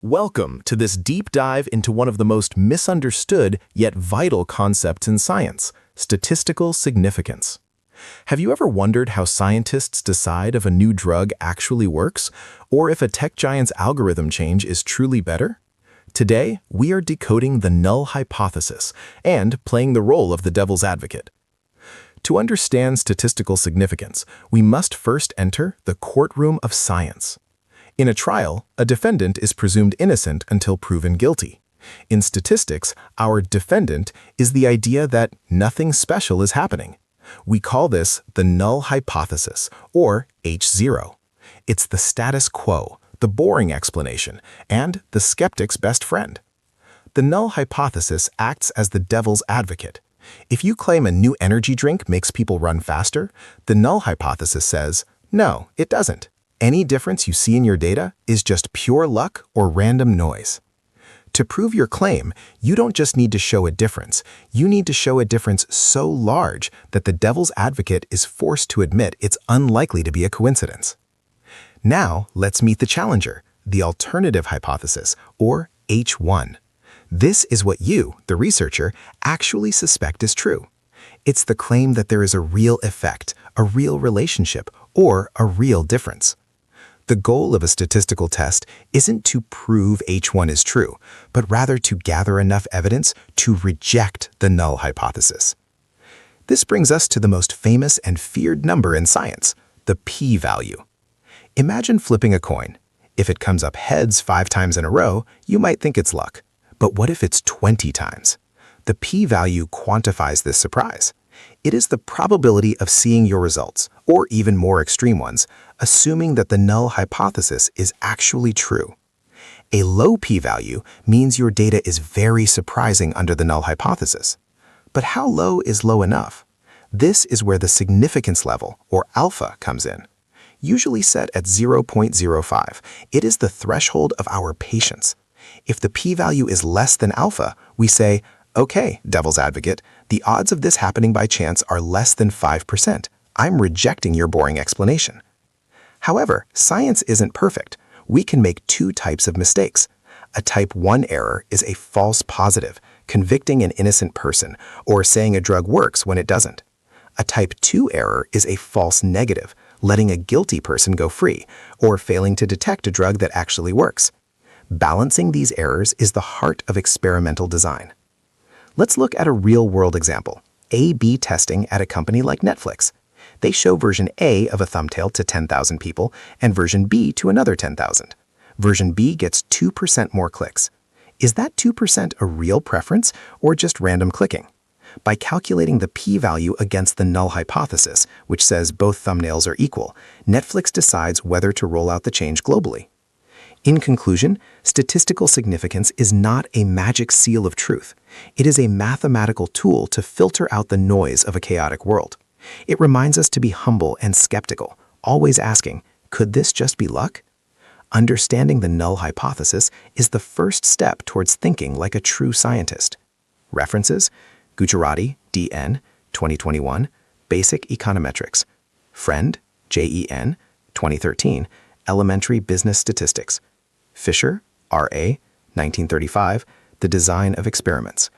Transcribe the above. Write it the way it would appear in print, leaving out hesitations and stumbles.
Welcome to this deep dive into one of the most misunderstood yet vital concepts in science, statistical significance. Have you ever wondered how scientists decide if a new drug actually works, or if a tech giant's algorithm change is truly better? Today, we are decoding the null hypothesis and playing the role of the devil's advocate. To understand statistical significance, we must first enter the courtroom of science. In a trial, a defendant is presumed innocent until proven guilty. In statistics, our defendant is the idea that nothing special is happening. We call this the null hypothesis, or H0. It's the status quo, the boring explanation, and the skeptic's best friend. The null hypothesis acts as the devil's advocate. If you claim a new energy drink makes people run faster, the null hypothesis says, no, it doesn't. Any difference you see in your data is just pure luck or random noise. To prove your claim, you don't just need to show a difference. You need to show a difference so large that the devil's advocate is forced to admit it's unlikely to be a coincidence. Now, let's meet the challenger, the alternative hypothesis, or H1. This is what you, the researcher, actually suspect is true. It's the claim that there is a real effect, a real relationship, or a real difference. The goal of a statistical test isn't to prove H1 is true, but rather to gather enough evidence to reject the null hypothesis. This brings us to the most famous and feared number in science, the p-value. Imagine flipping a coin. If it comes up heads 5 times in a row, you might think it's luck. But what if it's 20 times? The p-value quantifies this surprise. It is the probability of seeing your results, or even more extreme ones, assuming that the null hypothesis is actually true. A low p-value means your data is very surprising under the null hypothesis. But how low is low enough? This is where the significance level, or alpha, comes in. Usually set at 0.05, it is the threshold of our patience. If the p-value is less than alpha, we say, okay, devil's advocate, the odds of this happening by chance are less than 5%. I'm rejecting your boring explanation. However, science isn't perfect. We can make 2 types of mistakes. A type 1 error is a false positive, convicting an innocent person, or saying a drug works when it doesn't. A type 2 error is a false negative, letting a guilty person go free, or failing to detect a drug that actually works. Balancing these errors is the heart of experimental design. Let's look at a real-world example, A/B testing at a company like Netflix. They show version A of a thumbnail to 10,000 people and version B to another 10,000. Version B gets 2% more clicks. Is that 2% a real preference or just random clicking? By calculating the p-value against the null hypothesis, which says both thumbnails are equal, Netflix decides whether to roll out the change globally. In conclusion, statistical significance is not a magic seal of truth. It is a mathematical tool to filter out the noise of a chaotic world. It reminds us to be humble and skeptical, always asking, could this just be luck? Understanding the null hypothesis is the first step towards thinking like a true scientist. References: Gujarati, D.N., 2021, Basic Econometrics. Friend, J.E.N., 2013, Elementary Business Statistics. Fisher, R.A., 1935, The Design of Experiments.